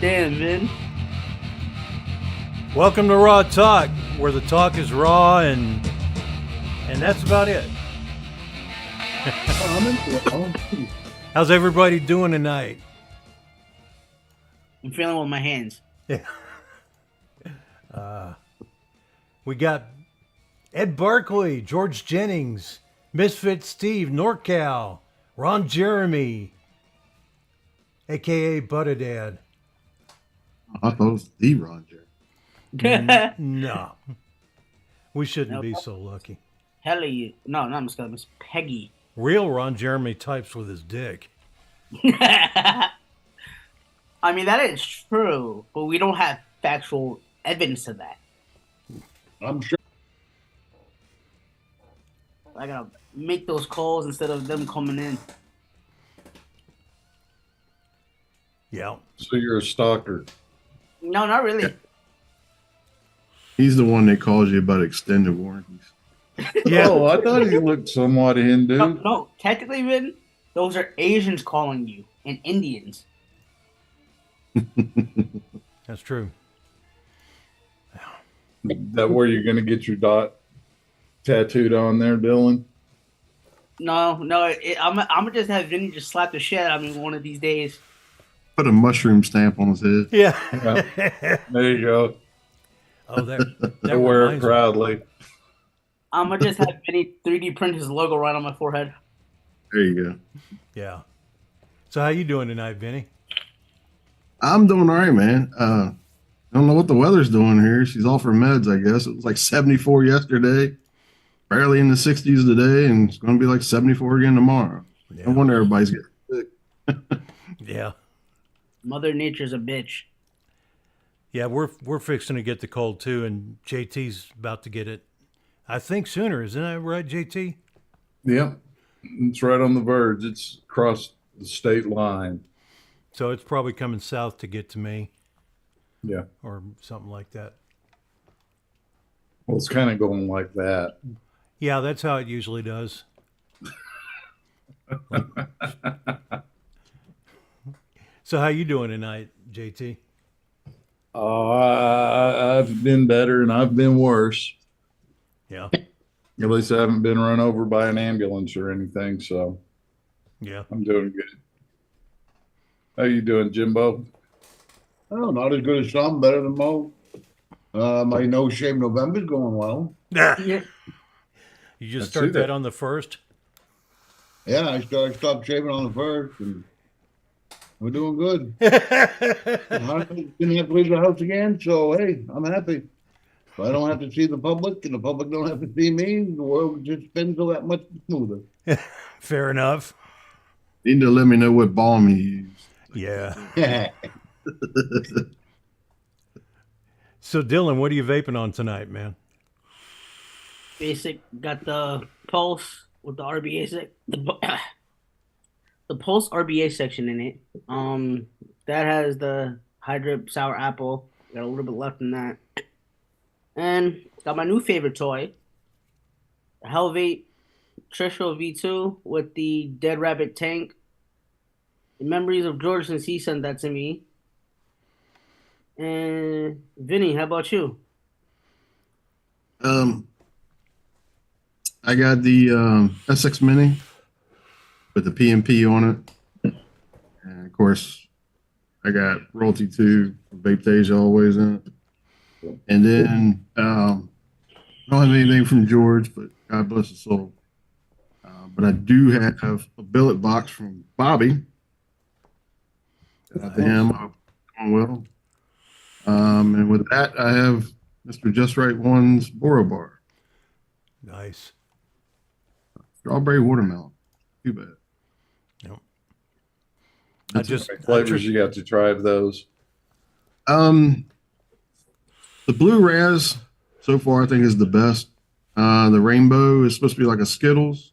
Damn, man. Welcome to Raw Talk, where the talk is raw, and that's about it. How's everybody doing tonight? I'm feeling with my hands. Yeah. We got Ed Barkley, George Jennings, Misfit Steve, NorCal, Ron Jeremy, a.k.a. Buttadad. I thought it was the Ron Jeremy. No. We shouldn't be so lucky. Hell you. No, not Miss Scott, Miss Peggy. Real Ron Jeremy types with his dick. I mean, that is true, but we don't have factual evidence of that. I'm sure. I gotta make those calls instead of them coming in. Yeah. So you're a stalker. No, not really. He's the one that calls you about extended warranties. Yeah. Oh, I thought he looked somewhat Hindu. No, technically, Vin, those are Asians calling you and Indians. That's true. That where you're gonna get your dot tattooed on there, Dylan? No, I'm gonna just have Vinny just slap the shit out of me one of these days. Put a mushroom stamp on his head. Yeah. Yeah. There you go. Oh, that I wear it reminds me. proudly. I'm gonna just have Vinny 3D print his logo right on my forehead. There you go. Yeah. So how you doing tonight, Vinny? I'm doing all right, man. I don't know what the weather's doing here. She's off her meds, I guess. It was like 74 yesterday, barely in the 60s today, and it's going to be like 74 again tomorrow. Yeah. No wonder everybody's getting sick. Yeah. Mother Nature's a bitch. Yeah, we're fixing to get the cold too, and JT's about to get it. I think sooner, isn't that right, JT? Yep. It's right on the verge. It's across the state line. So it's probably coming south to get to me, Yeah. or something like that. Well, it's kind of going like that. Yeah, that's how it usually does. So how you doing tonight, JT? I've been better and I've been worse. Yeah. At least I haven't been run over by an ambulance or anything, so Yeah. I'm doing good. How you doing, Jimbo? Oh, not as good as some, better than most. My No Shame November's going well. Yeah. You just Let's start see that that. on the first? Yeah, I stopped shaving on the first, and we're doing good. I didn't have to leave the house again, so hey, I'm happy. If I don't have to see the public, and the public don't have to see me, the world just spins that much smoother. Fair enough. You need to let me know what balm you use. Yeah. So Dylan, what are you vaping on tonight, man? Basic got the Pulse with the RBA the Pulse RBA section in it. That has the Hydrip Sour Apple. Got a little bit left in that. And got my new favorite toy, the Helvate Trisho V2 with the Dead Rabbit tank. The memories of George since he sent that to me. And Vinny, how about you? I got the SX Mini with the PMP on it. And of course, I got Royalty 2 from Vape always in it. And then I don't have anything from George, but God bless his soul. But I do have a billet box from Bobby. Shout out to him. I hope it's going well. And with that, I have Mr. Just Right One's Boro Bar. Nice. Strawberry watermelon. Too bad. Yep. What flavors you got to try of those? The blue Raz so far I think is the best. The rainbow is supposed to be like a Skittles.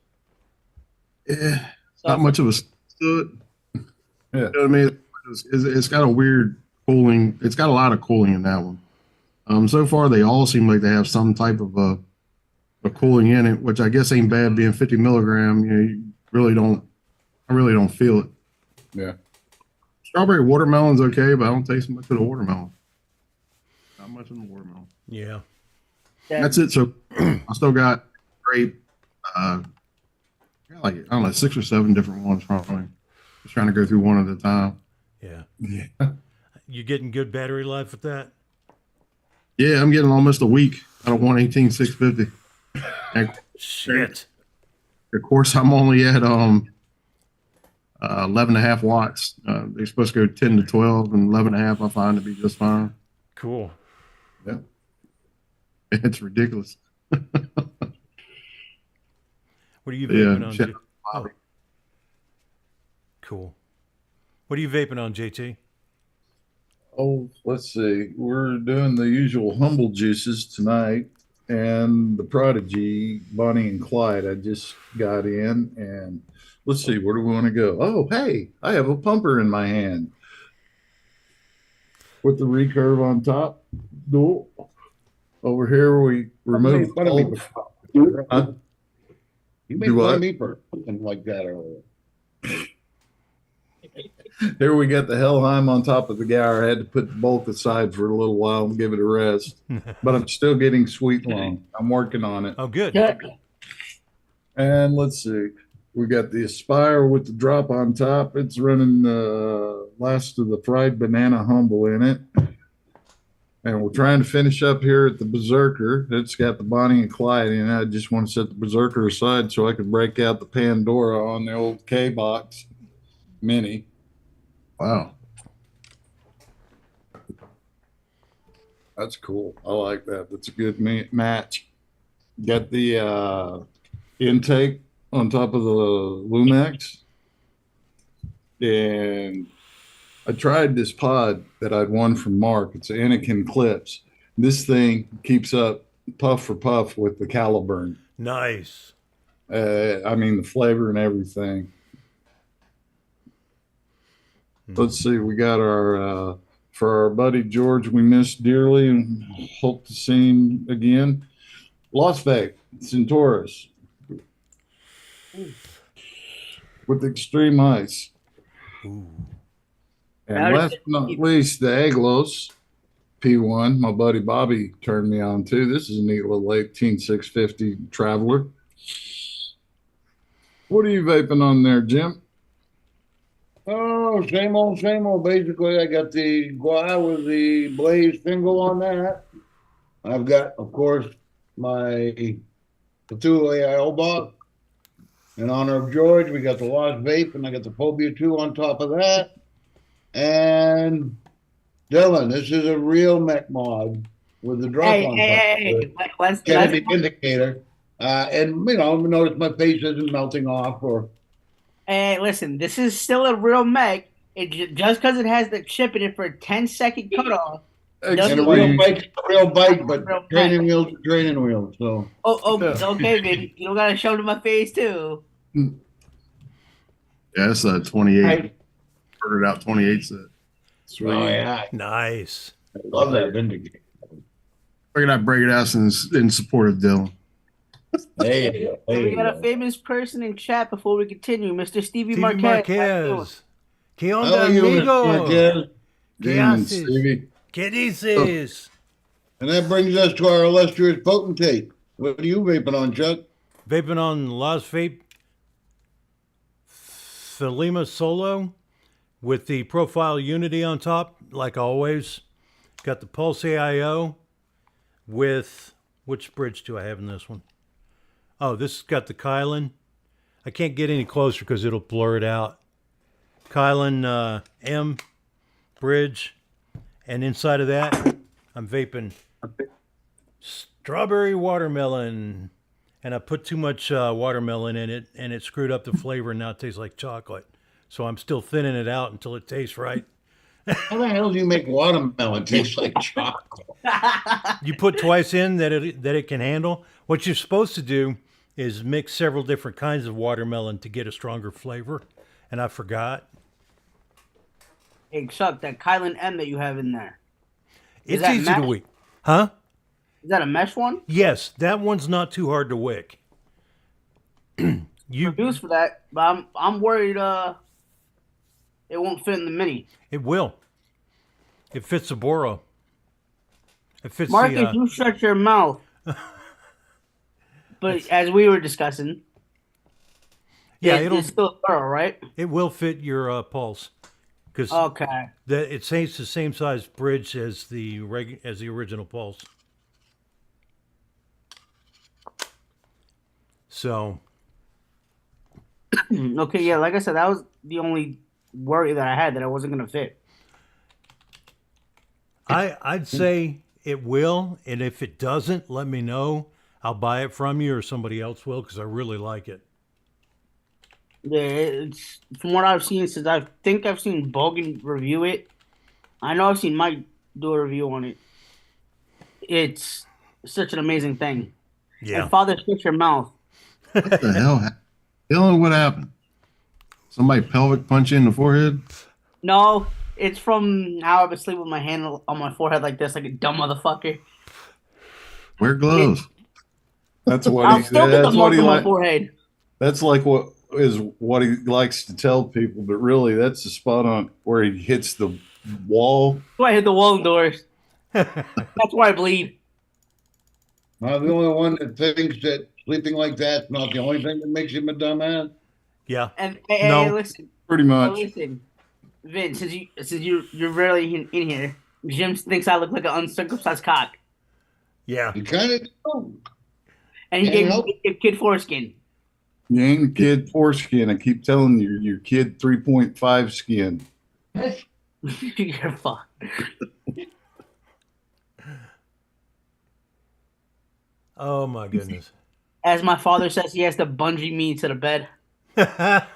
Yeah, not much of a to it. Yeah. You know what I mean? It's got a weird cooling. It's got a lot of cooling in that one. So far they all seem like they have some type of a cooling in it, which I guess ain't bad being 50 milligram. You know, I really don't feel it. Yeah. Strawberry watermelon's okay, but I don't taste much of the watermelon. Not much of the watermelon. Yeah. That's it. So I still got grape. Got like, I don't know, 6 or 7 different ones probably. Just trying to go through one at a time. Yeah. Yeah. You getting good battery life with that? Yeah, I'm getting almost a week out of 118/650. And Shit. of course, I'm only at 11.5 watts. They're supposed to go 10 to 12, and 11.5 I find to be just fine. Cool. Yeah. It's ridiculous. What are you vaping Yeah, on? shit. Oh. Cool. What are you vaping on, JT? Oh, let's see. We're doing the usual humble juices tonight, and the Prodigy, Bonnie and Clyde. I just got in, and let's see. Where do we want to go? Oh, hey, I have a pumper in my hand with the recurve on top. Dual. Over here, we remove. What do you mean? Huh? You made Do fun what? of me for something like that earlier. Here we got the Helheim on top of the Gower. I had to put the bulk aside for a little while and give it a rest. But I'm still getting sweet long. I'm working on it. Oh, good. And let's see. We got the Aspire with the drop on top. It's running the last of the fried banana humble in it. And we're trying to finish up here at the Berserker. It's got the Bonnie and Clyde in it. I just want to set the Berserker aside so I can break out the Pandora on the old K-Box Mini. Wow. That's cool. I like that. That's a good match. Got the intake on top of the Lumax. And I tried this pod that I'd won from Mark. It's an Anakin Clips. This thing keeps up puff for puff with the Caliburn. Nice. I mean, the flavor and everything. Let's see. We got our, for our buddy George, we miss dearly and hope to see him again. Las Vegas, Centaurus. With Extreme Ice. Ooh. And last but not least, the Aglos P1, my buddy Bobby turned me on to. This is a neat little 18650 Traveler. What are you vaping on there, Jim? Oh, same old, same old. Basically, I got the Gua with the Blaze single on that. I've got, of course, my Cthulhu AIO box. In honor of George, we got the Lost Vape, and I got the Phobia 2 on top of that. And Dylan, this is a real mech mod with the drop on top. Hey, let's Kennedy indicator. And, you know, notice my face isn't melting off or. Hey, listen, this is still a real mech. Just because it has the chip in it for a 10-second cutoff. And a real bike, but Real training wheels are training wheels. So. Oh, okay, baby. You don't gotta show to my face too. Yeah, it's a 28. Ordered out 28 set. Sweet. Oh, yeah. Nice. I love that vindicator. Figured I'd break it out in support of Dylan. There you go. There We you got a go. famous person in chat before we continue, Mr. Stevie Stevie Marquez. Marquez. ¿Qué How onda, are you, Mr. amigo? Marquez? ¿Qué Jim and haces? Stevie. ¿Qué dices? And that brings us to our illustrious potentate. What are you vaping on, Chuck? Vaping on Las Vape Thelema Solo with the Profile Unity on top, like always. Got the Pulse AIO with, which bridge do I have in this one? Oh, this has got the Kylan. I can't get any closer because it'll blur it out. Kylan M bridge. And inside of that, I'm vaping strawberry watermelon. And I put too much watermelon in it, and it screwed up the flavor, and now it tastes like chocolate. So I'm still thinning it out until it tastes right. How the hell do you make watermelon taste like chocolate? You put twice in that it can handle. What you're supposed to do is mix several different kinds of watermelon to get a stronger flavor, and I forgot. Hey, Chuck, that Kylan M that you have in there. It's that easy to mesh? wick. Huh? Is that a mesh one? Yes, that one's not too hard to wick. You Produce for that, but I'm worried. it won't fit in the mini. It will. It fits the Boro. It fits Marcus, the. you shut your mouth. But as we were discussing, Yeah, it's still a Boro, right? it will fit your Pulse because Okay. it's the same size bridge as the original Pulse. So Okay, yeah, like I said, that was the only worry that I had, that it wasn't gonna fit. I'd say it will, and if it doesn't, let me know. I'll buy it from you, or somebody else will, because I really like it. Yeah, it's from what I've seen, since I think I've seen Bogan review it. I know I've seen Mike do a review on it. It's such an amazing thing. Yeah. And Father, shut your mouth. What the hell? Dylan, what happened? Somebody pelvic punch you in the forehead? No, it's from how I've been sleeping with my hand on my forehead like this, like a dumb motherfucker. Wear gloves. That's what I'll he still said. get the That's what mark he on my like. forehead. That's like what he likes to tell people, but really that's the spot on where he hits the wall. That's why I hit the wall indoors. That's why I bleed. I'm the only one that thinks that sleeping like that's not the only thing that makes him a dumbass. Yeah. And No. hey, listen, Pretty much. listen, Vince, since you're rarely in here, Jim thinks I look like an uncircumcised cock, Yeah. You kind of do. and he Can't gave help. me a kid foreskin. You ain't a kid foreskin. I keep telling you, you're kid 3.5 skin. You're fucked. Oh my goodness. As my father says, he has to bungee me to the bed. Got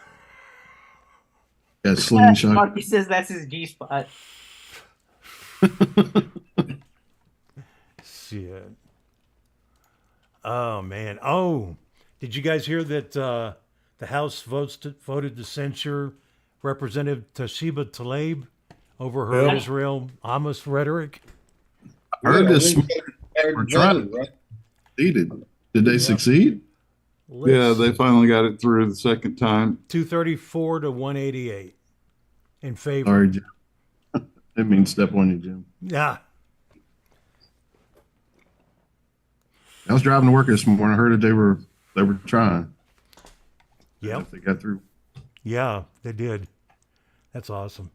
slingshot. Marky says that's his G spot. Shit. Oh man. Oh, did you guys hear that the House voted to censure Representative Toshiba Tlaib over her Yep. Israel Hamas rhetoric? I heard Yeah, this I think they're We're trying. right? succeeded. Did they succeed? Yeah, they finally got it through the second time. 234 to 188 in favor. Sorry, Jim. Didn't mean to step on you, Jim. Yeah. I was driving to work this morning. I heard that they were trying. Yep. If they got through. Yeah, they did. That's awesome.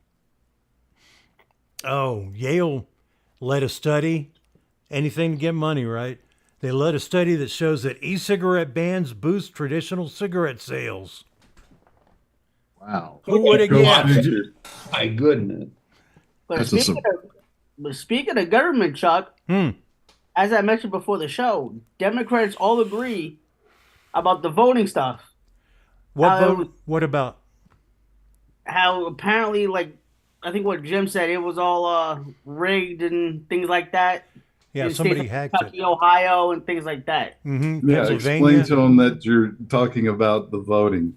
Oh, Yale led a study. Anything to get money, right? They led a study that shows that e-cigarette bans boost traditional cigarette sales. Wow. Who would have guessed? My goodness. But That's a speaking of government, Chuck, as I mentioned before the show, Democrats all agree about the voting stuff. What How- vote? What about? How apparently, like, I think what Jim said, it was all rigged and things like that. Yeah, In somebody states like hacked Kentucky, it. Ohio, and things like that. Mm-hmm. Yeah, Pennsylvania. explain to them that you're talking about the voting.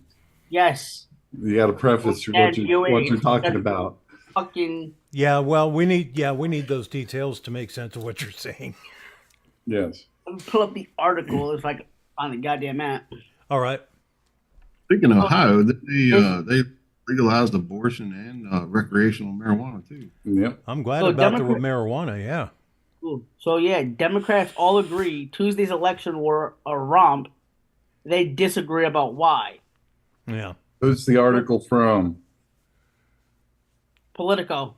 Yes. You got to preface Yeah, what you're viewing. talking about. Fucking. Yeah, well, we need those details to make sense of what you're saying. Yes. Let me pull up the article if I can find the goddamn app. All right. Speaking of Ohio, they legalized abortion and recreational marijuana too. Yep. I'm glad So about the Democrat- marijuana. Yeah. Cool. So yeah, Democrats all agree Tuesday's election were a romp. They disagree about why. Yeah. Who's the article from? Politico.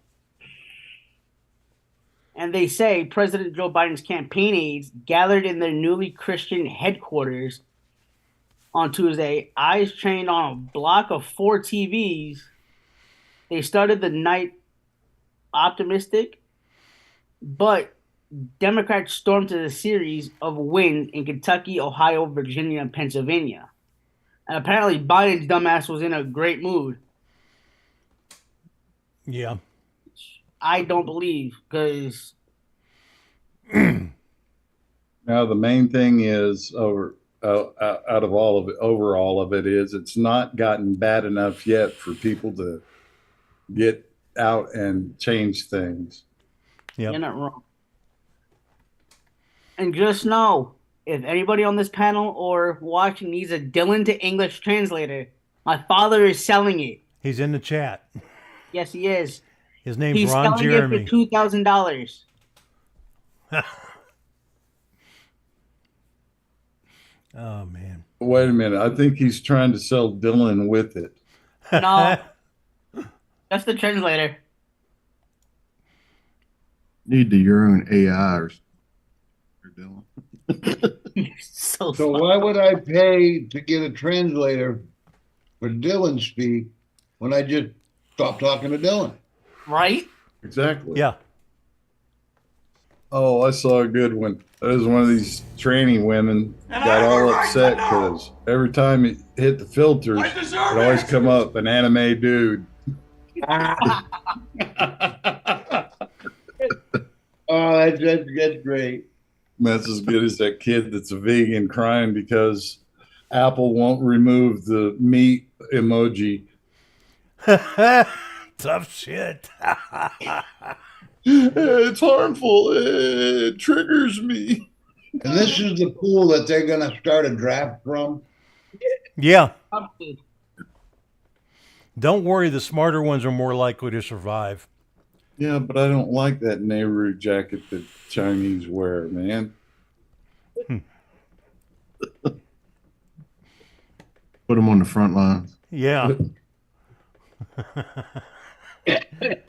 And they say President Joe Biden's campaign aides gathered in their newly Christian headquarters on Tuesday, eyes trained on a block of 4 TVs. They started the night optimistic, but Democrats stormed to the series of wins in Kentucky, Ohio, Virginia, and Pennsylvania. And apparently Biden's dumbass was in a great mood. Yeah. Uh, I don't believe, because Now the main thing is out of all of it, overall of it is it's not gotten bad enough yet for people to get out and change things. Yeah. you're not wrong. And just know, if anybody on this panel or watching needs a Dylan to English translator, my father is selling it. He's in the chat. Yes, he is. His name's He's Ron selling it Jeremy. for $2,000. Oh man. Wait a minute. I think he's trying to sell Dylan with it. No, that's the translator. Need your own AI or Dylan. So So fun. why would I pay to get a translator for Dylan speak when I just stop talking to Dylan? Right? Exactly. Yeah. Oh, I saw a good one. There was one of these tranny women got all upset because every time it hit the filters, it always come up an anime dude. Oh, that's great. That's as good as that kid that's a vegan crying because Apple won't remove the meat emoji. Tough shit. It's harmful. It triggers me. And this is the pool that they're going to start a draft from. Yeah. Probably. Don't worry, the smarter ones are more likely to survive. Yeah, but I don't like that Nehru jacket that Chinese wear, man. Put them on the front lines. Yeah.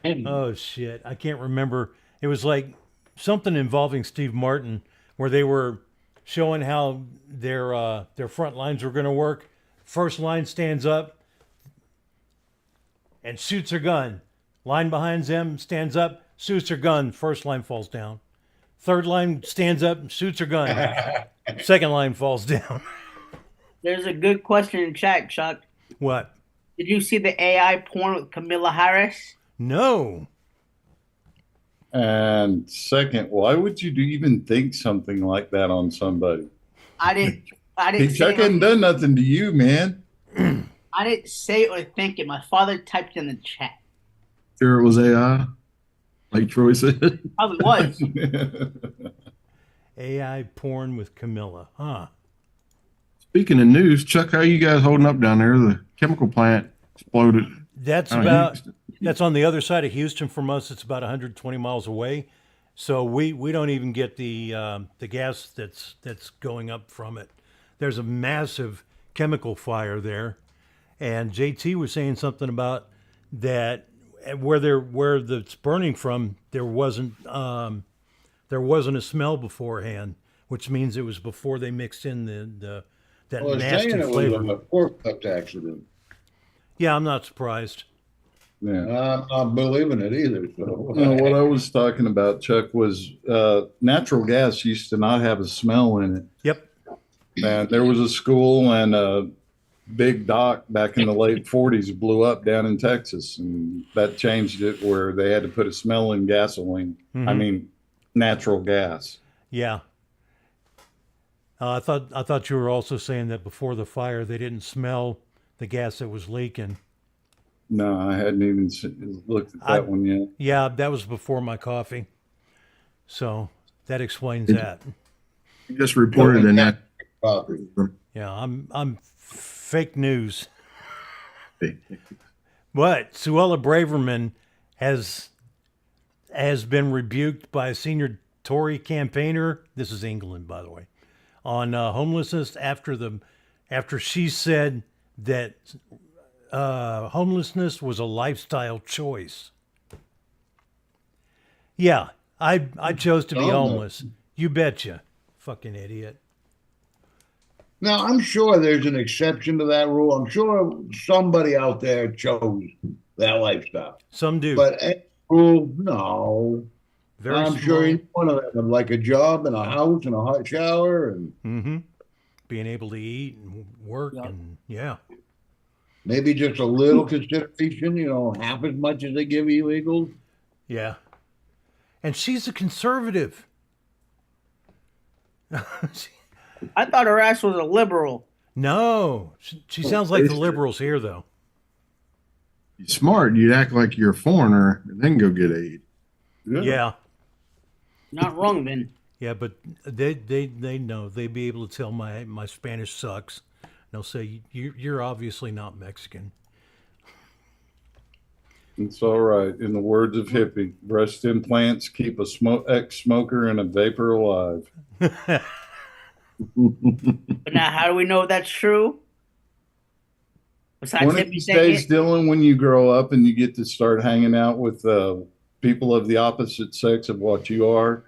Oh shit. I can't remember. It was like something involving Steve Martin where they were showing how their front lines were going to work. First line stands up and shoots her gun. Line behind them stands up, shoots her gun. First line falls down. Third line stands up, shoots her gun. Second line falls down. There's a good question in chat, Chuck. What? Did you see the AI porn with Camilla Harris? No. And second, why would you even think something like that on somebody? I didn't. I Hey, didn't. Chuck say hadn't done nothing to you, man. I didn't say or think it. My father typed in the chat. Sure, it was AI, like Troy said. Probably was. AI porn with Camilla. Huh. Speaking of news, Chuck, how you guys holding up down there? The chemical plant exploded. That's out of about Houston. that's on the other side of Houston from us. It's about 120 miles away. So we don't even get the gas that's going up from it. There's a massive chemical fire there. And JT was saying something about that where it's burning from, there wasn't a smell beforehand, which means it was before they mixed in that Well, it's nasty saying it flavor. was a forklift accident. Yeah, I'm not surprised. Yeah. I'm not believing it either. So. What I was talking about, Chuck, was natural gas used to not have a smell in it. Yep. And there was a school and a big dock back in the late 40s blew up down in Texas. And that changed it where they had to put a smell in gasoline. I mean, natural gas. Yeah. I thought you were also saying that before the fire they didn't smell the gas that was leaking. No, I hadn't even looked at that one yet. Yeah, that was before my coffee. So that explains that. You just reported in that. Coffee. Yeah, I'm fake news. But Suella Braverman has been rebuked by a senior Tory campaigner. This is England, by the way, on homelessness after she said that homelessness was a lifestyle choice. Yeah, I chose to be homeless. You betcha, fucking idiot. Now, I'm sure there's an exception to that rule. I'm sure somebody out there chose that lifestyle. Some do. But any rule, no. Very I'm small. sure each one of them would like a job and a house and a hot shower and Being able to eat and work and yeah. maybe just a little consideration, half as much as they give illegals. Yeah. And she's a conservative. I thought her ass was a liberal. No. She sounds like the liberals here, though. You're smart. You'd act like you're a foreigner and then go get aid. Yeah. Not wrong, then. Yeah, but they know. They'd be able to tell my Spanish sucks. They'll say, you're obviously not Mexican. It's all right. In the words of Hippie, breast implants keep a ex-smoker and a vapor alive. But now, how do we know that's true? Besides One of Hippie these saying days, it? Dylan, when you grow up and you get to start hanging out with people of the opposite sex of what you are,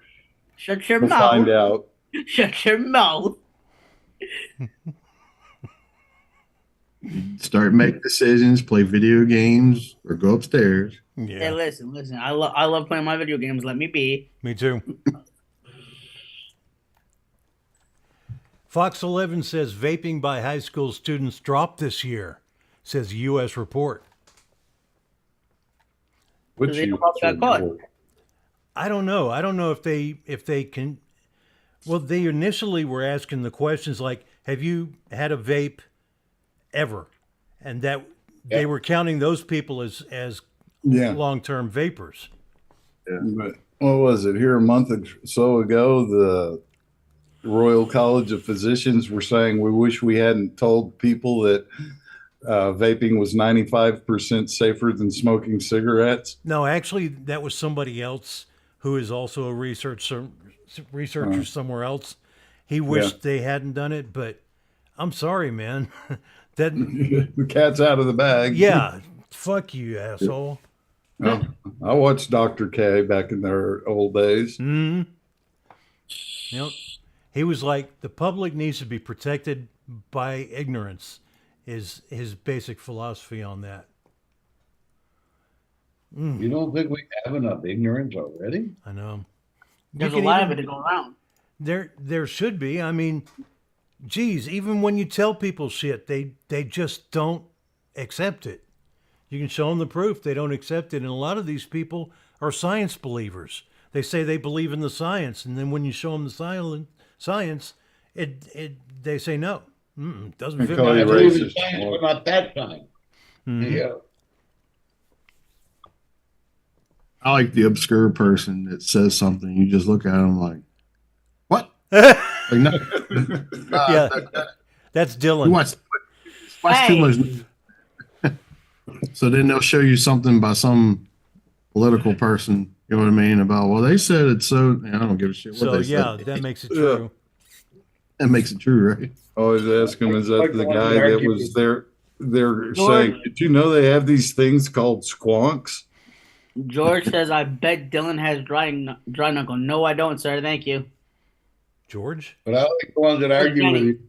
Shut your we'll mouth. find out. Shut your mouth. Start making decisions, play video games, or go upstairs. Hey, Yeah, listen. I love playing my video games. Let me be. me too. Fox 11 says vaping by high school students dropped this year, says U.S. report. Which They you probably got caught. I don't know. I don't know if they can. Well, they initially were asking the questions like, "Have you had a vape ever?" And that they were counting those people as Yeah. long-term vapors. But what was it? Here a month or so ago, the Royal College of Physicians were saying we wish we hadn't told people that vaping was 95% safer than smoking cigarettes. No, actually, that was somebody else who is also a researcher somewhere else. He wished they hadn't done it, but I'm sorry, man. That The cat's out of the bag. yeah, fuck you, asshole. Oh, I watched Dr. K back in their old days. Hmm. Yep. He was like, the public needs to be protected by ignorance. Is his basic philosophy on that. You don't think we have enough ignorance already? I know. There's a can lot even- of it to go around. There should be. I mean, geez, even when you tell people shit, they just don't accept it. You can show them the proof, they don't accept it. And a lot of these people are science believers. They say they believe in the science, and then when you show them the science, they say no. Doesn't They fit call my you I believe in racist. science, but not that kind. Mhm. Yeah. I like the obscure person that says something. You just look at them like, what? Like, no. Yeah, that's You Dylan. watch too much. So then they'll show you something by some political person, you know what I mean? About, well, they said it's so, I don't give a shit what So they yeah, said. that makes it true. That makes it true, right? Always ask him, is that Like the the one guy that that argued was there? They're George. saying, did you know they have these things called squonks? George says, "I bet Dylan has dry knuckle." No, I don't, sir. Thank you. George? But I like the ones that argue with Jenny. you.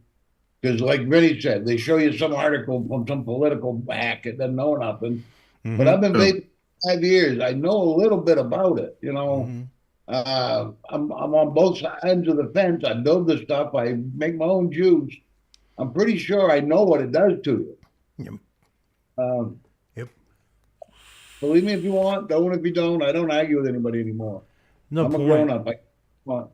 Because like Vinny said, they show you some article from some political hack that doesn't know nothing. Mhm. But I've been Oh. vaping 5 years. I know a little bit about it. You know, Mhm. I'm on both ends of the fence. I build the stuff. I make my own juice. I'm pretty sure I know what it does to you. Yep. Um, Yep. Believe me if you want. Don't if you don't. I don't argue with anybody anymore. No I'm a grown point. up. Come on.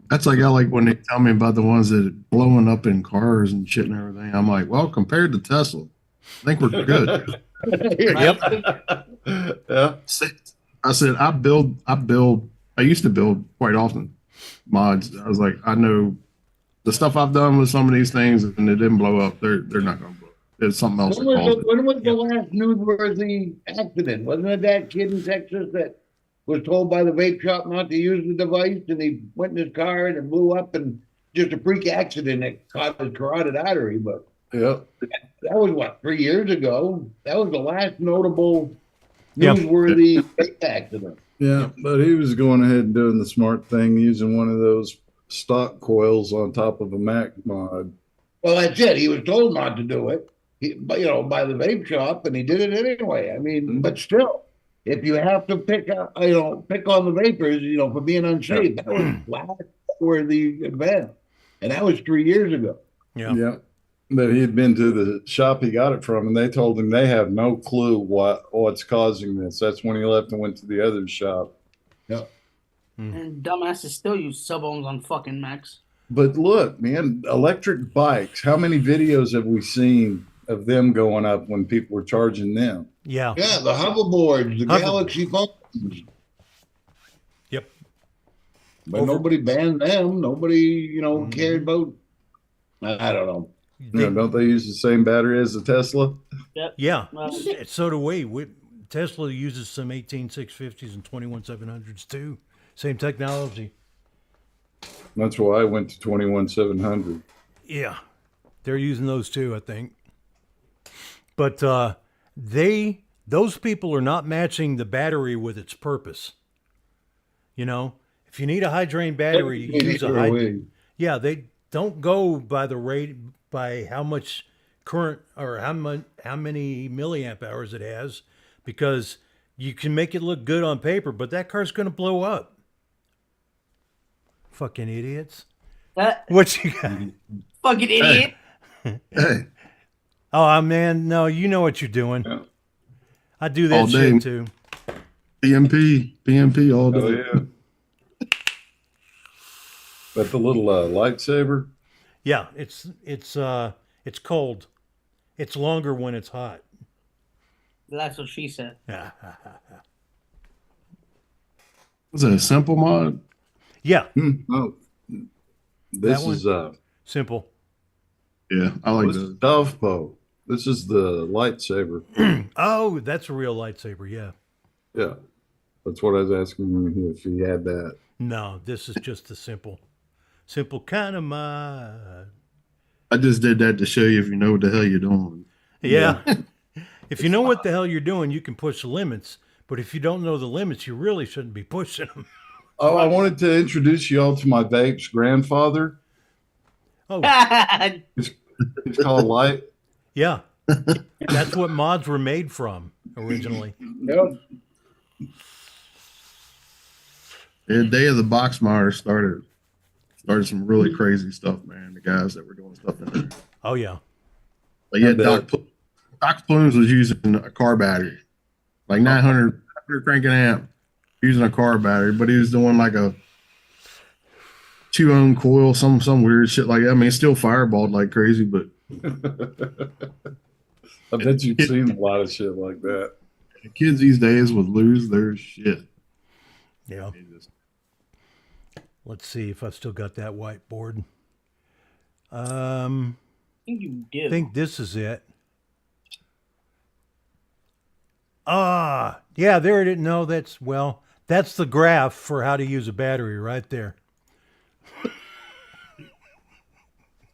That's like I like when they tell me about the ones that are blowing up in cars and shit and everything. I'm like, well, compared to Tesla, I think we're good. Yeah. I said I used to build quite often mods. I was like, I know the stuff I've done with some of these things and it didn't blow up. They're not gonna blow up. There's something else that caused it. When was the last newsworthy accident? Wasn't it that kid in Texas that was told by the vape shop not to use the device, and he went in his car and it blew up, and just a freak accident that caught his carotid artery? But Yeah. that was what, 3 years ago? That was the last notable Yeah. newsworthy vape accident. Yeah. But he was going ahead and doing the smart thing, using one of those stock coils on top of a Mac mod. Well, that's it. He was told not to do it, by the vape shop, and he did it anyway. I mean, but still, if you have to pick on the vapors, for being unsafe, that was last worthy event, and that was 3 years ago. Yeah. Yeah. But he had been to the shop he got it from, and they told him they have no clue what's causing this. That's when he left and went to the other shop. Yeah. And dumbasses still use sub-ohms on fucking Macs. But look, man, electric bikes, how many videos have we seen of them going up when people were charging them? Yeah. Yeah, the hoverboards, the Galaxy phones. Yep. But nobody banned them. Nobody, cared about. I don't know. Don't they use the same battery as the Tesla? Yep. Yeah. Well, So do we. Tesla uses some 18650s and 21700s too. Same technology. That's why I went to 21700. Yeah, they're using those too, I think. But those people are not matching the battery with its purpose. You know, if you need a high drain battery, you use a high. Yeah, they don't go by the rate, by how much current or how many milliamp hours it has, because you can make it look good on paper, but that car's going to blow up. Fucking idiots. What you got? Fucking idiot. Hey, Oh, man, no, you know what you're doing. Yeah. I do that All day. shit too. PMP all day. Oh, yeah. But the little lightsaber. Yeah, it's cold. It's longer when it's hot. That's what she said. Was it a simple mod? Yeah, Oh, this That is simple. Yeah, I like this that. is Dovebow. This is the lightsaber. Oh, that's a real lightsaber. Yeah. Yeah, that's what I was asking him if he had that. No, this is just the simple kind of mod. I just did that to show you if you know what the hell you're doing. Yeah. If you know what the hell you're doing, you can push the limits. But if you don't know the limits, you really shouldn't be pushing them. Oh, I wanted to introduce you all to my vape's grandfather. Oh, It's called Light. yeah. That's what mods were made from originally. Yep. The day of the box modders started some really crazy stuff, man. The guys that were doing stuff in there. Oh, yeah. Like yeah, I bet. Doc Plumes was using a car battery, like 900 cranking amp, using a car battery, but he was doing like a 2-ohm coil, some weird shit like that. I mean, it's still fireballed like crazy, but I bet you've seen a lot of shit like that. the kids these days would lose their shit. Yeah. Let's see if I've still got that whiteboard. I think you do. I think this is it. Ah, yeah, there it is. No, that's the graph for how to use a battery right there.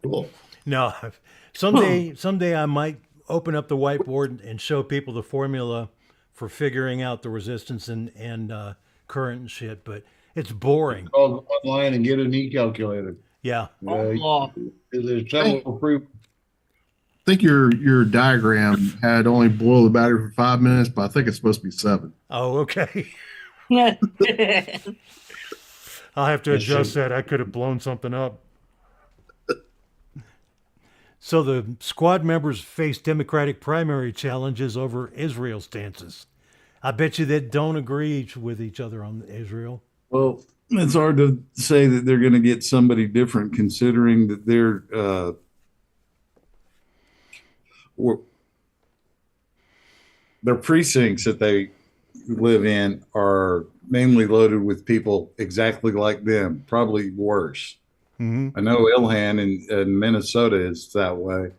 Cool. No, someday I might open up the whiteboard and show people the formula for figuring out the resistance and current and shit, but it's boring. Go online and get an e-calculator. Yeah. Oh, There's several free. I think your diagram had only boiled the battery for 5 minutes, but I think it's supposed to be 7. Oh, okay. yeah. I'll have to adjust that. I could have blown something up. So the squad members face Democratic primary challenges over Israel stances. I bet you they don't agree with each other on Israel. Well, it's hard to say that they're going to get somebody different, considering that their precincts that they live in are mainly loaded with people exactly like them, probably worse. Mm-hmm. I know Ilhan in Minnesota is that way.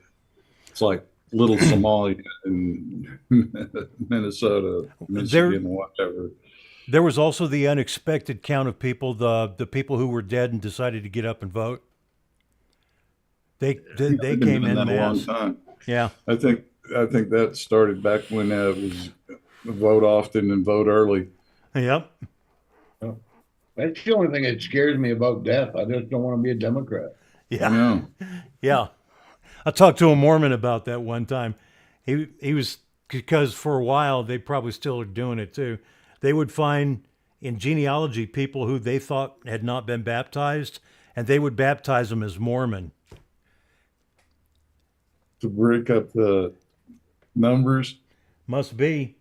It's like little Somalia in Minnesota, Michigan, whatever. There was also the unexpected count of people, the people who were dead and decided to get up and vote. They came in that a long mass. time. Yeah. I think that started back when it was vote often and vote early. Yep. That's the only thing that scares me about death. I just don't want to be a Democrat. Yeah. No. Yeah. I talked to a Mormon about that one time. He was, because for a while, they probably still are doing it too. They would find in genealogy people who they thought had not been baptized, and they would baptize them as Mormon. To break up the numbers. Must be.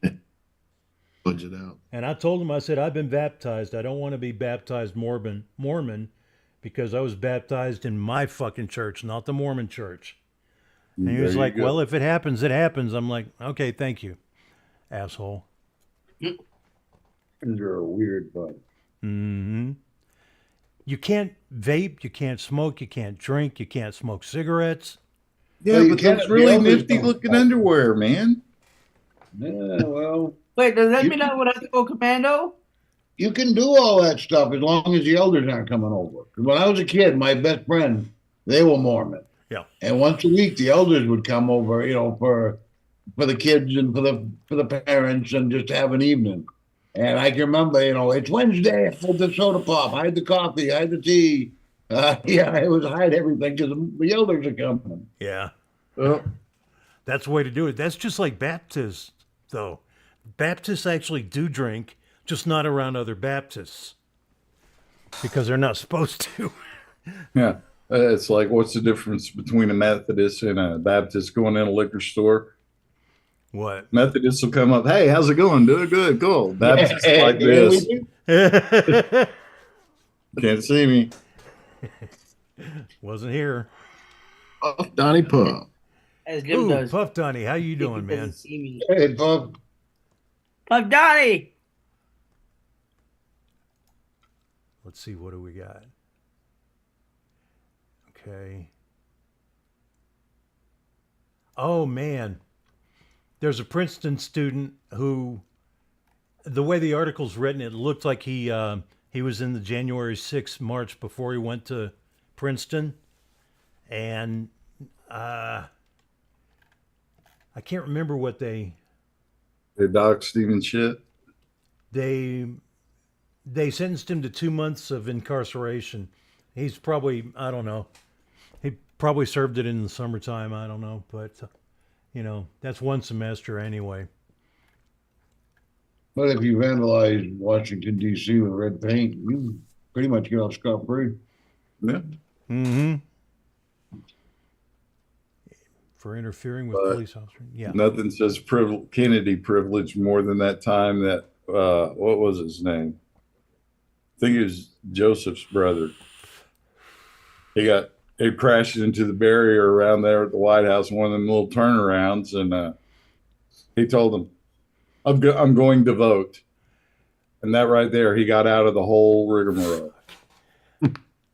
Budget out. And I told him, I said, I've been baptized. I don't want to be baptized Mormon because I was baptized in my fucking church, not the Mormon church. And he was like, well, if it happens, it happens. I'm like, okay, thank you, asshole. You're a weird bud. Mm-hmm. You can't vape, you can't smoke, you can't drink, you can't smoke cigarettes. Yeah, Well, you but can't that's really be able to nifty smoke looking pot. underwear, man. Yeah, well, Wait, does that You, mean I would have to go commando? you can do all that stuff as long as the elders aren't coming over. 'Cause when I was a kid, my best friend, they were Mormon. Yeah. And once a week, the elders would come over, for the kids and for the parents and just have an evening. And I can remember, it's Wednesday. I had the soda pop. I had the coffee. I had the tea. Yeah, it was hide everything because the elders are coming. Yeah. Well, That's the way to do it. That's just like Baptists, though. Baptists actually do drink, just not around other Baptists because they're not supposed to. Yeah. It's like, what's the difference between a Methodist and a Baptist going in a liquor store? What? Methodists will come up, hey, how's it going? Doing good, cool. Baptists like this. Can't see me. Wasn't here. Puff Donnie Puff. As Jim Ooh, does. Puff Donnie, how you doing, He doesn't man? see me. Hey, Bob. Puff Donnie! Let's see, what do we got? Okay. Oh, man. There's a Princeton student who, the way the article's written, it looked like he was in the January 6th march before he went to Princeton. And I can't remember what They doc Steven shit. they sentenced him to 2 months of incarceration. He's probably, I don't know, he probably served it in the summertime. I don't know, but that's one semester anyway. But if you vandalize Washington, D.C. with red paint, you pretty much get off scot-free. Yeah. Mm-hmm. For interfering with police officers. Yeah. Nothing says Kennedy privilege more than that time that, what was his name? I think it was Joseph's brother. He crashed into the barrier around there at the White House, one of them little turnarounds, and he told them, I'm going to vote. And that right there, he got out of the whole rigmarole.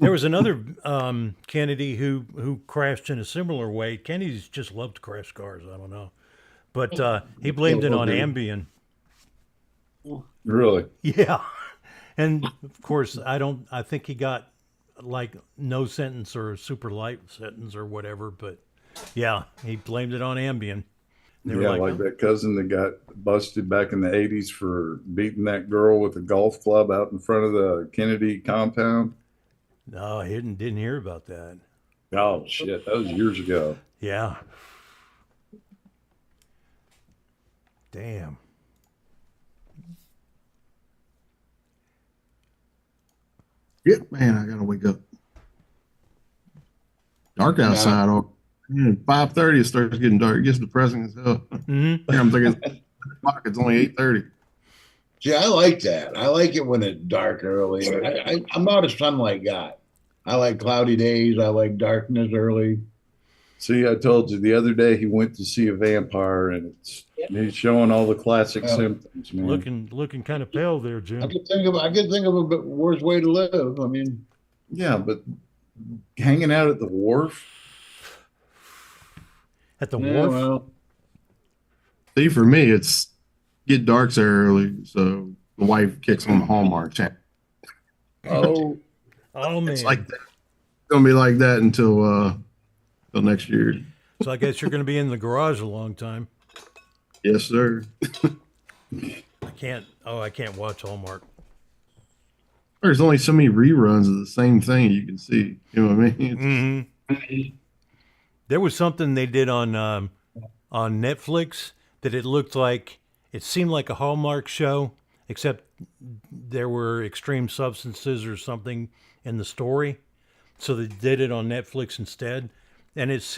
There was another Kennedy who crashed in a similar way. Kennedys just loved to crash cars. I don't know. But he blamed it on Ambien. Really? Yeah. And of course, I think he got like no sentence or a super light sentence or whatever. But yeah, he blamed it on Ambien. They were Yeah, like that cousin that got busted back in the 80s for beating that girl with a golf club out in front of the Kennedy compound. No, I didn't hear about that. Oh, shit. That was years ago. Yeah. Damn. Shit, man, I gotta wake up. Dark outside. 5:30 it starts getting dark. It gets depressing as hell. Mm-hmm. I'm thinking it's only 8:30. See, I like that. I like it when it's dark early. I'm not a sunlight guy. I like cloudy days. I like darkness early. See, I told you the other day he went to see a vampire, and he's showing all the classic symptoms, man. Looking kind of pale there, Jim. I could think of a bit worse way to live. I mean, Yeah, but hanging out at the wharf. At the yeah, wharf? well, See, for me, it's get dark so early, so the wife kicks on the Hallmark channel. Oh man. It's like that. It's gonna be like that until next year. So I guess you're going to be in the garage a long time. Yes, sir. I can't watch Hallmark. There's only so many reruns of the same thing you can see. You know what I mean? Mm-hmm. There was something they did on Netflix that it seemed like a Hallmark show, except there were extreme substances or something in the story. So they did it on Netflix instead. And it's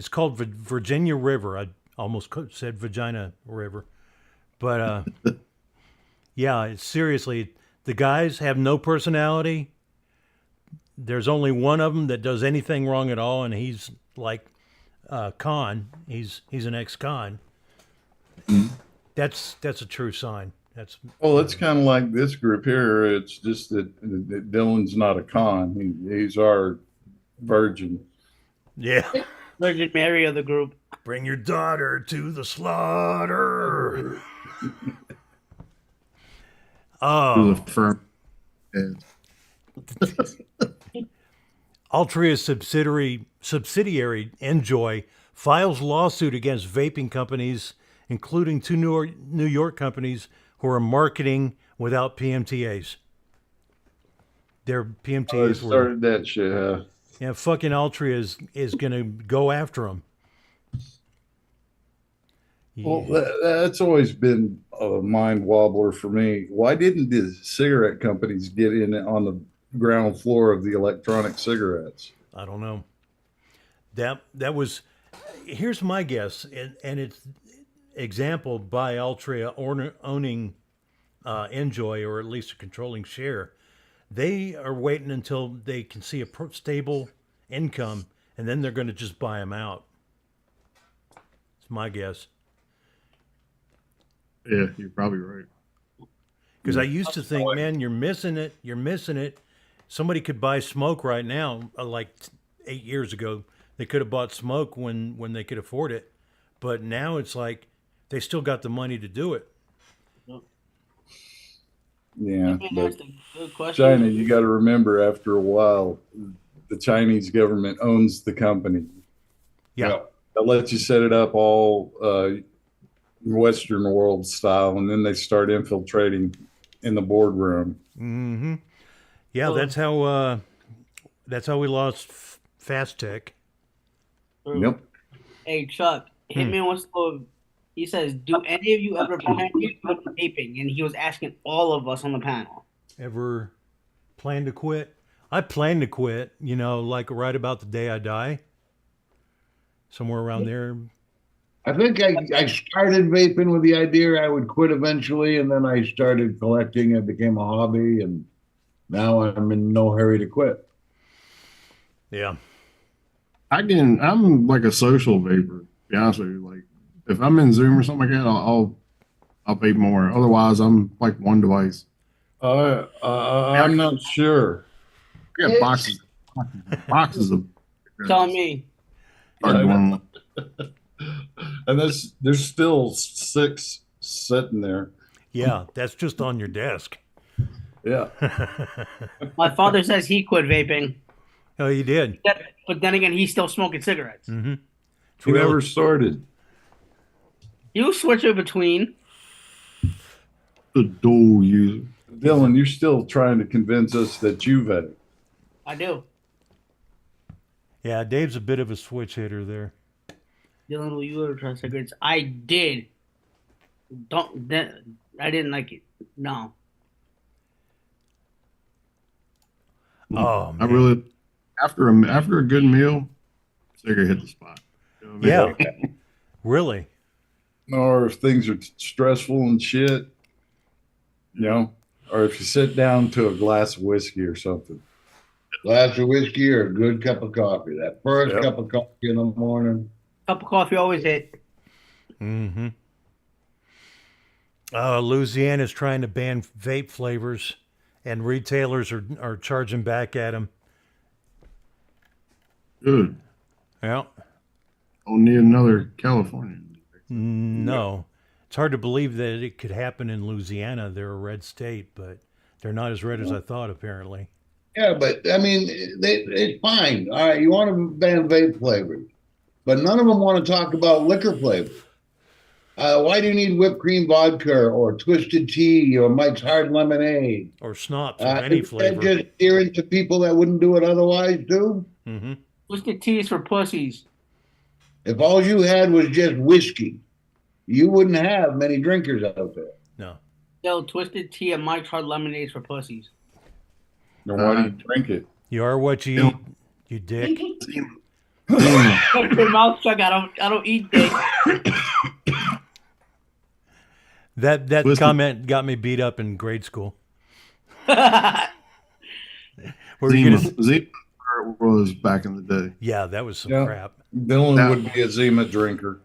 called Virginia River. I almost said Vagina River. But yeah, it's seriously, the guys have no personality. There's only one of them that does anything wrong at all, and he's like con. He's an ex-con. That's a true sign. Well, it's kind of like this group here. It's just that Dylan's not a con. He's our virgin. Yeah. Virgin Mary of the group. Bring your daughter to the slaughter. To Oh, the firm. And Altria's subsidiary Enjoy files lawsuit against vaping companies, including two New York companies who are marketing without PMTAs. Their Oh, they PMTAs were, started that shit, huh? yeah, fucking Altria is going to go after them. Well, that's always been a mind wobbler for me. Why didn't the cigarette companies get in on the ground floor of the electronic cigarettes? I don't know. That was, here's my guess, and it's exampled by Altria owning Enjoy, or at least a controlling share. They are waiting until they can see a stable income, and then they're going to just buy them out. It's my guess. yeah, you're probably right. Because I used to think, man, you're missing it. You're missing it. Somebody could buy Smoke right now, like 8 years ago. They could have bought Smoke when they could afford it. But now it's like they still got the money to do it. Yeah, but That's a good question. China, you got to remember, after a while, the Chinese government owns the company. Yeah. They'll let you set it up all Western world style, and then they start infiltrating in the boardroom. Mm-hmm. Yeah, Well- that's how we lost Fast Tech. Yep. Hey Chuck, Hitman wants to know. He says, "Do any of you ever plan to quit vaping?" And he was asking all of us on the panel. Ever plan to quit? I plan to quit, like right about the day I die. Somewhere around there. I think I started vaping with the idea I would quit eventually, and then I started collecting. It became a hobby, and now I'm in no hurry to quit. Yeah. I'm like a social vapor, to be honest with you. Like, if I'm in Zoom or something like that, I'll vape more. Otherwise, I'm like one device. I'm not sure. I got boxes of. Tell me. And there's still 6 sitting there. Yeah, that's just on your desk. Yeah. My father says he quit vaping, Oh, you did? but then again, he's still smoking cigarettes. Mm-hmm. He never started. You switch it between. The dual user. Dylan, you're still trying to convince us that you vape. I do. Yeah, Dave's a bit of a switch hitter there. Dylan, will you ever try cigarettes? I did. I didn't like it. No. Oh, I man. really after a good meal, cigarette hit the spot. You know what I mean? Yeah. Really? Or if things are stressful and shit, or if you sit down to a glass of whiskey or something. Glass of whiskey or a good cup of coffee. That first Yep. cup of coffee in the morning. Cup of coffee always hit. Mm-hmm. Louisiana's trying to ban vape flavors, and retailers are charging back at them. Good. Yeah. Don't need another California. No. It's hard to believe that it could happen in Louisiana. They're a red state, but they're not as red as I thought, apparently. Yeah, but I mean, it's fine. All right, you want to ban vape flavors, but none of them want to talk about liquor flavors. Why do you need whipped cream vodka or twisted tea or Mike's Hard Lemonade? Or Snops, or any flavor. Just steering to people that wouldn't do it otherwise, do? Mm-hmm. Twisted teas for pussies. If all you had was just whiskey, you wouldn't have many drinkers out there. No. Yo, twisted tea and Mike's Hard Lemonades for pussies. Then why do you drink it? You are what you eat, you dick. Shut your mouth, Chuck. I don't eat dick. That Listen. comment got me beat up in grade school. Were you gonna, Zima was back in the day. yeah, that was some Yeah. crap. Dylan Now- would be a Zima drinker.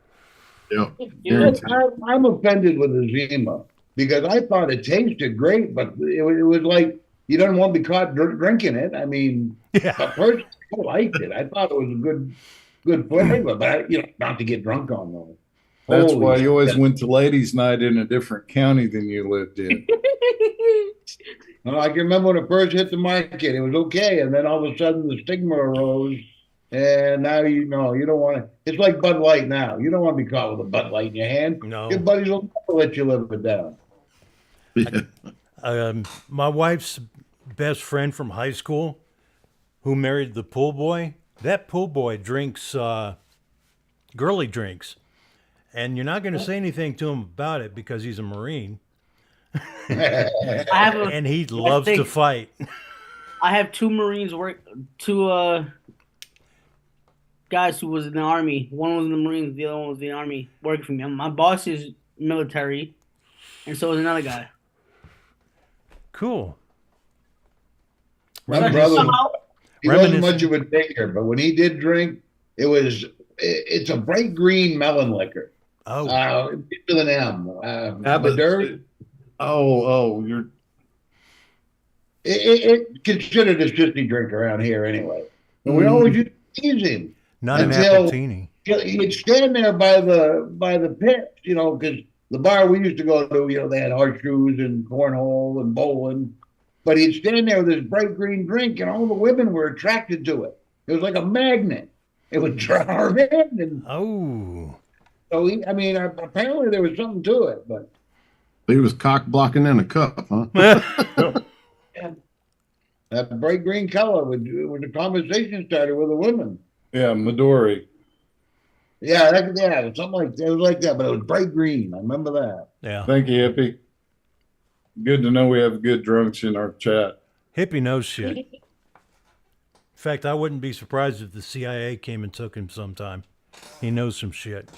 Yep. Dude, I'm offended with the Zima because I thought it tasted great, but it was like you don't want to be caught drinking it. I mean, Yeah. but personally, I liked it. I thought it was a good flavor, but not to get drunk on though. That's Holy why you always shit. went to ladies' night in a different county than you lived in. No, I can remember when it first hit the market, it was okay, and then all of a sudden the stigma arose, and now you know you don't want to. It's like Bud Light now. You don't want to be caught with a Bud Light in your hand. No. Your buddies will never let you live it down. Yeah. My wife's best friend from high school, who married the pool boy, that pool boy drinks girly drinks. And you're not going to say anything to him about it because he's a Marine. I have a, And he loves to fight. I have two Marines two guys who was in the Army. One was in the Marines, the other one was in the Army working for me. My boss is military, and so is another guy. Cool. My brother, he wasn't Reminiscing. much of a drinker, but when he did drink, it's a bright green melon liquor. Oh, With an M. Madeira. You're It considered a shitty drink around here anyway. But we always used to tease him. not an until- appletini. He'd stand there by the pit, because the bar we used to go to, they had horseshoes and cornhole and bowling. But he'd stand there with his bright green drink, and all the women were attracted to it. It was like a magnet. It would draw her in, and Oh. so apparently there was something to it. But He was cock blocking in a cup, huh? that bright green color was the conversation starter with the women. yeah, Midori. Yeah, something like that. It was like that, but it was bright green. I remember that. Yeah. Thank you, Hippie. Good to know we have good drunks in our chat. Hippie knows shit. In fact, I wouldn't be surprised if the CIA came and took him sometime. He knows some shit.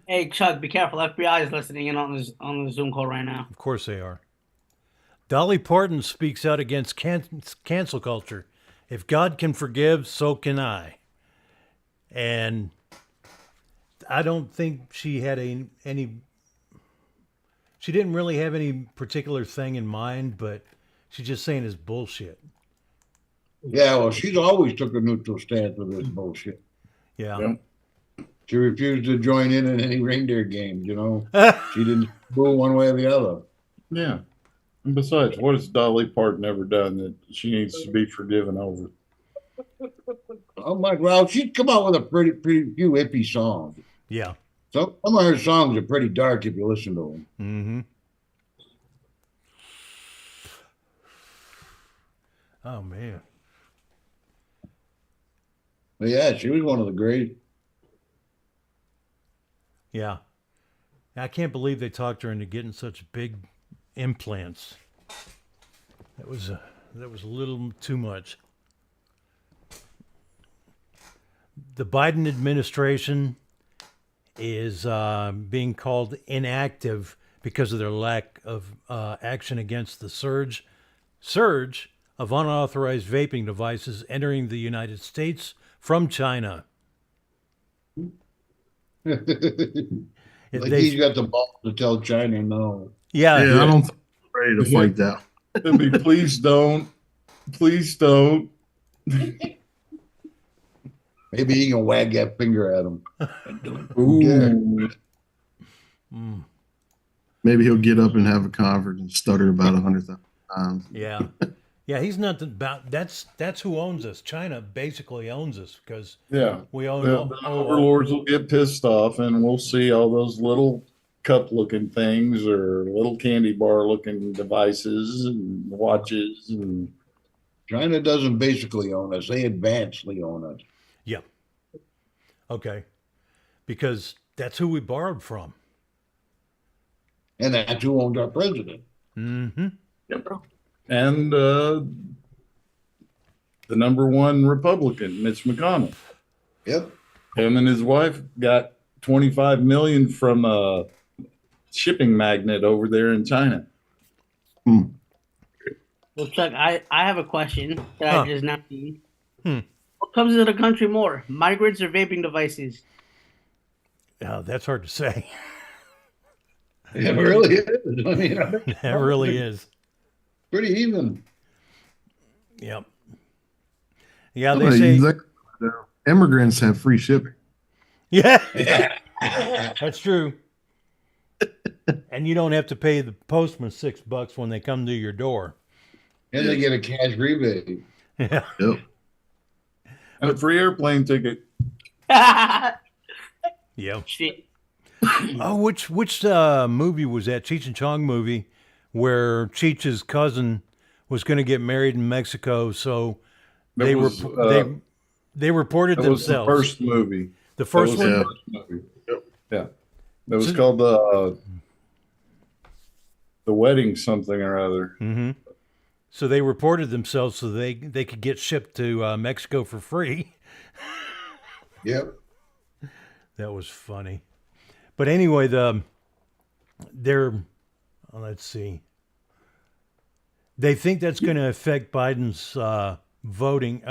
Hey Chuck, be careful. FBI is listening in on the Zoom call right now. Of course they are. Dolly Parton speaks out against cancel culture. If God can forgive, so can I. And I don't think she had any. She didn't really have any particular thing in mind, but she's just saying it's bullshit. Yeah, well, she's always took a neutral stance with this bullshit. Yeah. Yep. She refused to join in any reindeer games, She didn't boo one way or the other. Yeah. And besides, what has Dolly Parton ever done that she needs to be forgiven over? Oh my! Well, she's come out with a pretty few hippie songs. Yeah. Some of her songs are pretty dark if you listen to them. Mm-hmm. Oh, man. But yeah, she was one of the great. Yeah. I can't believe they talked her into getting such big implants. That was a little too much. The Biden administration is being called inactive because of their lack of action against the surge of unauthorized vaping devices entering the United States from China. He's got the ball to tell China no. Yeah, Yeah, I don't think I'm ready to fight that. It'd be, please don't. Please don't. Maybe he can wag that finger at him. Ooh. Maybe he'll get up and have a conference and stutter about 100,000 times. Yeah. Yeah, he's not about that's who owns us. China basically owns us because Yeah. we own The overlords will get pissed off, and we'll see all those little cup-looking things or little candy bar-looking devices and watches. And China doesn't basically own us; they advancedly own us. Yeah. Okay. Because that's who we borrowed from. And that's who owns our president. Mm-hmm. and the number one Republican, Mitch McConnell. Yep. Him and his wife got $25 million from a shipping magnet over there in China. Hmm. Well, Chuck, I have a question that Huh. I just now seen. Hmm. What comes into the country more, migrants or vaping devices? That's hard to say. It really is. I mean, That really is. pretty even. Yep. Yeah, they Well, say. immigrants have free shipping. Yeah. Yeah. That's true. And you don't have to pay the postman $6 when they come to your door. And they get a cash rebate. Yeah. Yep. And a free airplane ticket. Yeah. Shit. Oh, which movie was that? Cheech and Chong movie where Cheech's cousin was going to get married in Mexico, so That they was, they reported that was the themselves. first movie. The first That was one. the first movie. Yeah. That was So- called the wedding something or other. Mm-hmm. So they reported themselves so they could get shipped to Mexico for free. Yep. That was funny. But anyway, let's see. They think that's going to affect Biden's voting,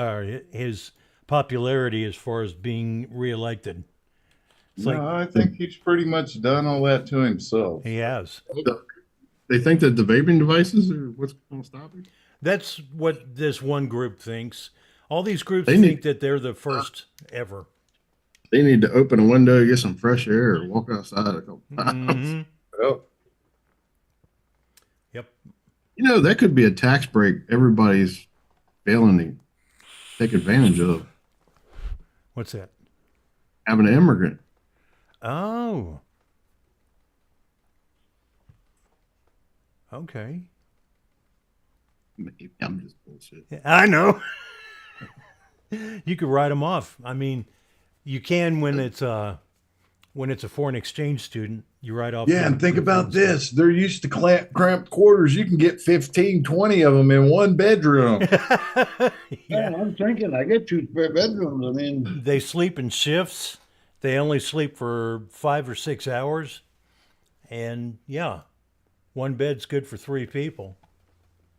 his popularity as far as being reelected. It's No, like I think he's pretty much done all that to himself. he has. They think that the vaping devices are what's going to stop it. That's what this one group thinks. All these groups They think need- that they're the first ever. They need to open a window, get some fresh air, or walk outside a couple times. Mhm. Well, Yep. You know, that could be a tax break everybody's failing to take advantage of. What's that? Having an immigrant. Oh. Okay. Maybe I'm just bullshit. I know. You could write them off. I mean, you can when it's a foreign exchange student. You write off. yeah, their- and think their about fees. this. They're used to cramped quarters. You can get 15, 20 of them in one bedroom. Yeah, Yeah. I'm thinking I get 2 spare bedrooms. I mean, They sleep in shifts. They only sleep for 5 or 6 hours. And yeah, one bed's good for 3 people.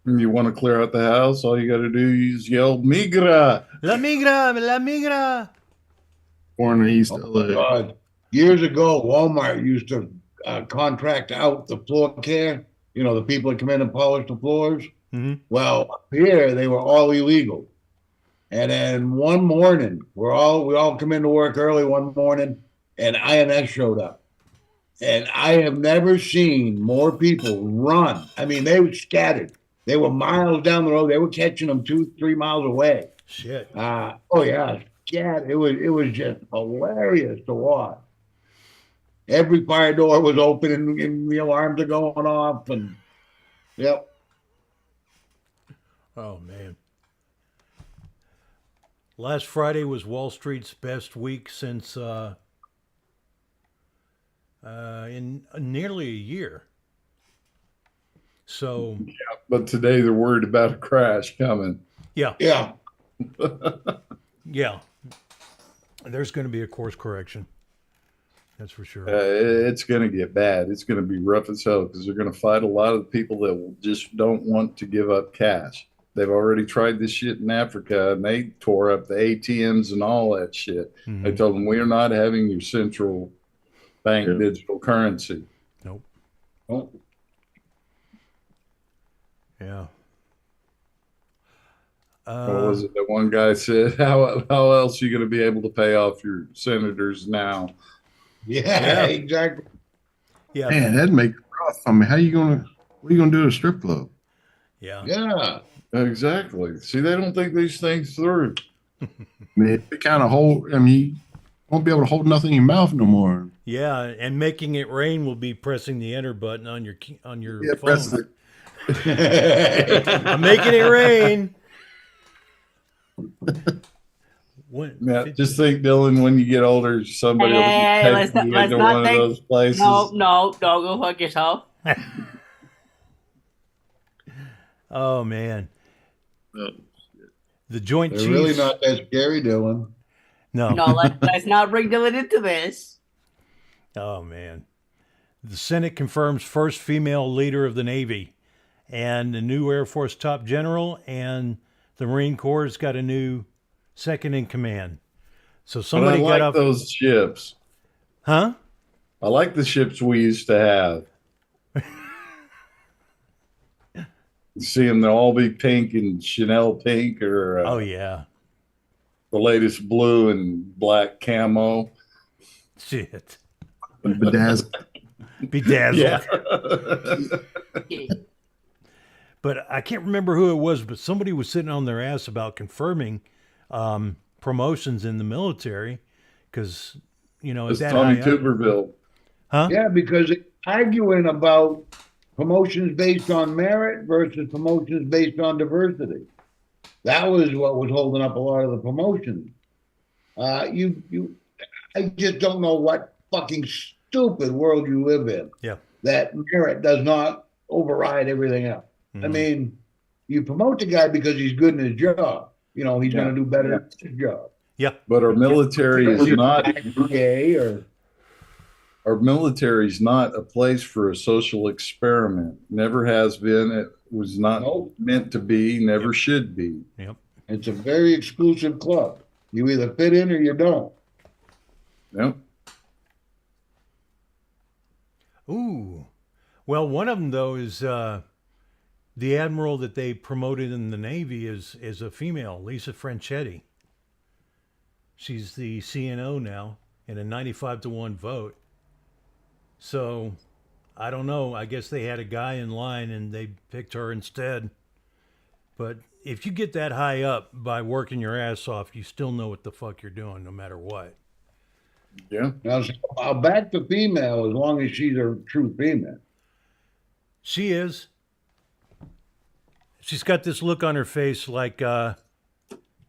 And you want to clear out the house, all you got to do is yell, migra. La migra, la migra. Born in East oh my LA. God. Years ago, Walmart used to contract out the floor care. You know, the people that come in and polish the floors. Mhm. Well, up here they were all illegal. And then one morning, we all come into work early one morning, and INS showed up. And I have never seen more people run. I mean, they were scattered. They were miles down the road. They were catching them 2-3 miles away. Shit. Oh yeah, it was just hilarious to watch. Every fire door was open and the alarms are going off, and yep. Oh man. Last Friday was Wall Street's best week since in nearly a year. So But today they're worried about a crash coming. yeah, Yeah. yeah. There's going to be a course correction. That's for sure. It's going to get bad. It's going to be rough as hell because they're going to fight a lot of the people that will just don't want to give up cash. They've already tried this shit in Africa, and they tore up the ATMs and all that shit. Mhm. They told them, we are not having your central bank Yeah. digital currency. Nope. Oh, Yeah. What was it that one guy said? How else are you going to be able to pay off your senators now? yeah, exactly. Yeah. Man, that'd make it rough. I mean, what are you gonna do at a strip club? Yeah. Yeah. Exactly. See, they don't think these things through. I mean, it kind of hold. I mean, you won't be able to hold nothing in your mouth no more. Yeah. And making it rain will be pressing the enter button on your Yeah, phone. press it. I'm making it rain. When, Yeah, just think, Dylan, when you get older, somebody will Hey, be let's taking you not into one of think- those places. No, go fuck yourself. Oh man, Oh, the Joint They're Chiefs. really not that scary, Dylan. No. No, let's not bring Dylan into this. Oh man, the Senate confirms first female leader of the Navy, and the new Air Force top general, and the Marine Corps has got a new second in command. So But I somebody like got off, those ships. huh? I like the ships we used to have. You see them, they'll all be pink and Chanel pink, or Oh yeah, the latest blue and black camo. shit. Bedazzled. Bedazzled. Yeah. But I can't remember who it was, but somebody was sitting on their ass about confirming promotions in the military because, you know, It's at that Tommy high up- Tuberville. Huh? Yeah, because it's arguing about promotions based on merit versus promotions based on diversity. That was what was holding up a lot of the promotions. I just don't know what fucking stupid world you live in. Yeah. That merit does not override everything else. I mean, you promote the guy because he's good in his job. You know, he's going to do better at his job. Yeah. But our military is not. Gay or Our military is not a place for a social experiment. Never has been. It was not Nope. meant to be. Never should be. Yep. it's a very exclusive club. You either fit in or you don't. Yep. Ooh. Well, one of them, though, is the admiral that they promoted in the Navy is a female, Lisa Franchetti. She's the CNO now in a 95-1 vote. So, I don't know. I guess they had a guy in line and they picked her instead. But if you get that high up by working your ass off, you still know what the fuck you're doing no matter what. Yeah. Now, so I'll back the female as long as she's a true female. She is. She's got this look on her face like, here,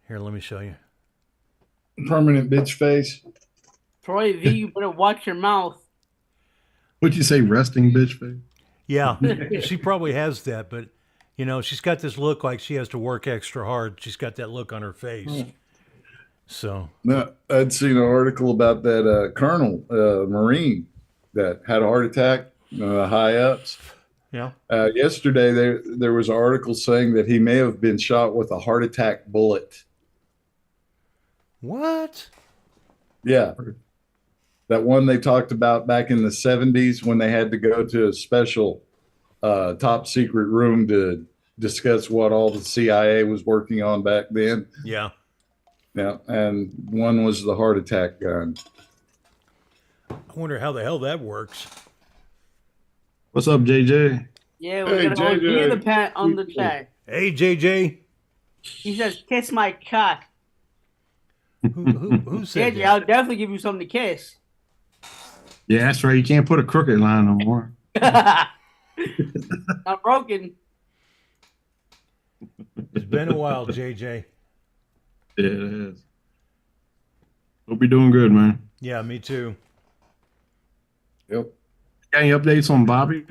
let me show you. Permanent bitch face. Troy V, you better watch your mouth. What'd you say, resting bitch face? Yeah, she probably has that, but, you know, she's got this look like she has to work extra hard. She's got that look on her face. So. No, I'd seen an article about that colonel, Marine, that had a heart attack, high ups. Yeah. Yesterday, there was an article saying that he may have been shot with a heart attack bullet. What? Yeah. That one they talked about back in the 70s when they had to go to a special top secret room to discuss what all the CIA was working on back then. Yeah. Yeah. And one was the heart attack gun. I wonder how the hell that works. What's up, JJ? Yeah, we're Hey, gonna JJ. hear the pat on the chat. Hey, JJ. He says, "Kiss my cock." Who said JJ, that? I'll definitely give you something to kiss. Yeah, that's right. You can't put a crooked line no more. Not broken. It's been a while, JJ. Yeah, it is. Hope you're doing good, man. Yeah, me too. Yep. Got any updates on Bobby?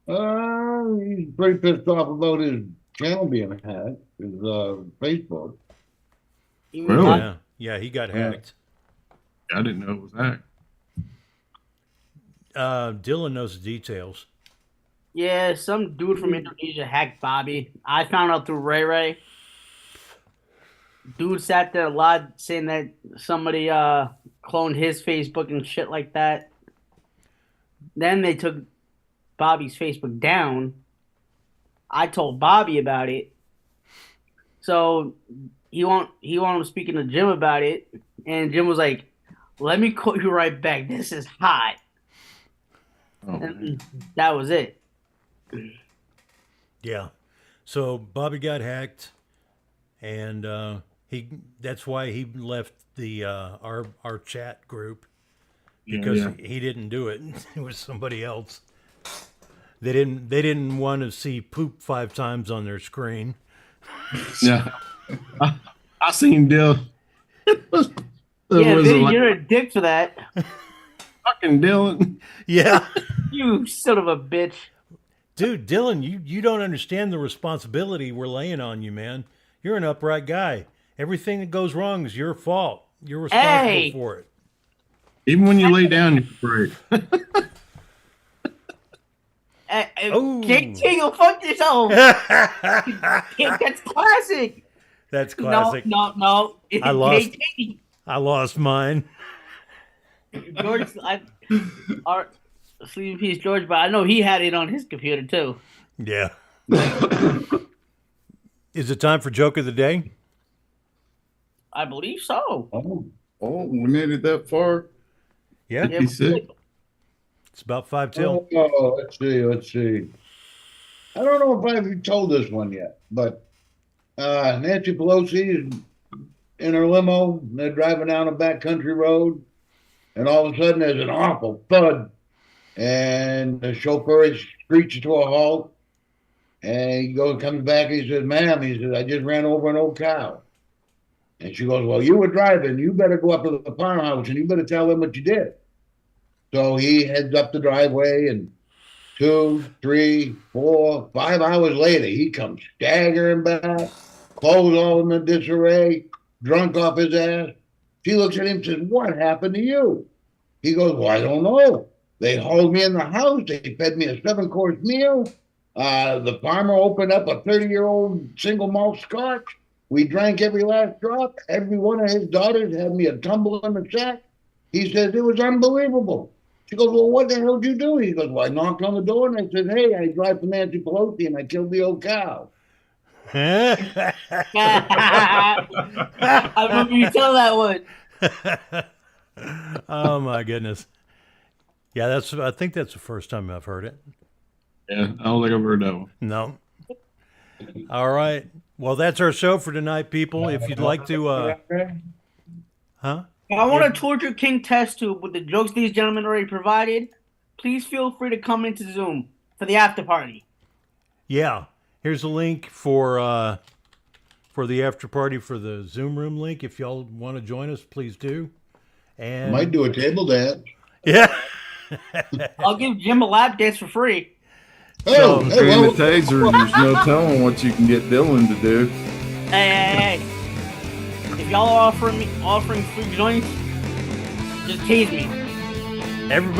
He's pretty pissed off about his channel being hacked, his Facebook. You Really? mean- Yeah, yeah, he got hacked. I didn't know it was that. Dylan knows the details. Yeah, some dude from Indonesia hacked Bobby. I found out through Ray Ray. Dude sat there a lot saying that somebody cloned his Facebook and shit like that. Then they took Bobby's Facebook down. I told Bobby about it. So he wanted to speak to Jim about it, and Jim was like, "Let me call you right back. This is hot." Oh, man. And that was it. Yeah. So Bobby got hacked, and that's why he left the our chat group, because Yeah. he didn't do it. It was somebody else. They didn't want to see poop 5 times on their screen. Yeah. I seen Dill. Yeah, was Vinny, like, you're a dick for that. fucking Dylan. Yeah. You son of a bitch. Dude, Dylan, you don't understand the responsibility we're laying on you, man. You're an upright guy. Everything that goes wrong is your fault. You're responsible Hey! for it. Even when you lay down, you pray. Ooh. JT, go fuck yourself. That's classic. That's classic. No. I lost. JT. I lost mine. George, sleep in peace, George, but I know he had it on his computer too. Yeah. Is it time for joke of the day? I believe so. Oh, Oh, we made it that far. Yeah, 56. it's about 5 till. Oh, let's see. I don't know if I've told this one yet, but Nancy Pelosi is in her limo, and they're driving down a backcountry road, and all of a sudden there's an awful thud, and the chauffeur screeches to a halt, and comes back, and he says, "Ma'am," he says, "I just ran over an old cow." And she goes, "Well, you were driving. You better go up to the farmhouse, and you better tell them what you did." So he heads up the driveway, and 2, 3, 4, 5 hours later, he comes staggering back, clothes all in a disarray, drunk off his ass. She looks at him and says, "What happened to you?" He goes, "Well, I don't know. They hauled me in the house. They fed me a 7-course meal. The farmer opened up a 30-year-old single malt scotch. We drank every last drop. Every one of his daughters had me a tumble in the sack." He says, "It was unbelievable." She goes, "Well, what the hell did you do?" He goes, "Well, I knocked on the door and I said, 'Hey, I drive for Nancy Pelosi and I killed the old cow.'" I remember you tell that one. Oh my goodness. Yeah, I think that's the first time I've heard it. Yeah, I don't think I've heard that one. No. All right. Well, that's our show for tonight, people. If you'd like to huh? I want a Torture King test tube with the jokes these gentlemen already provided. Please feel free to come into Zoom for the after party. Yeah. Here's a link for the after party for the Zoom room link. If y'all want to join us, please do. And Might do a table dance. yeah. I'll give Jim a lap dance for free. So, Between the taser, there's no telling what you can get Dylan to do. Hey. If y'all are offering free joints, just tease me. Everybody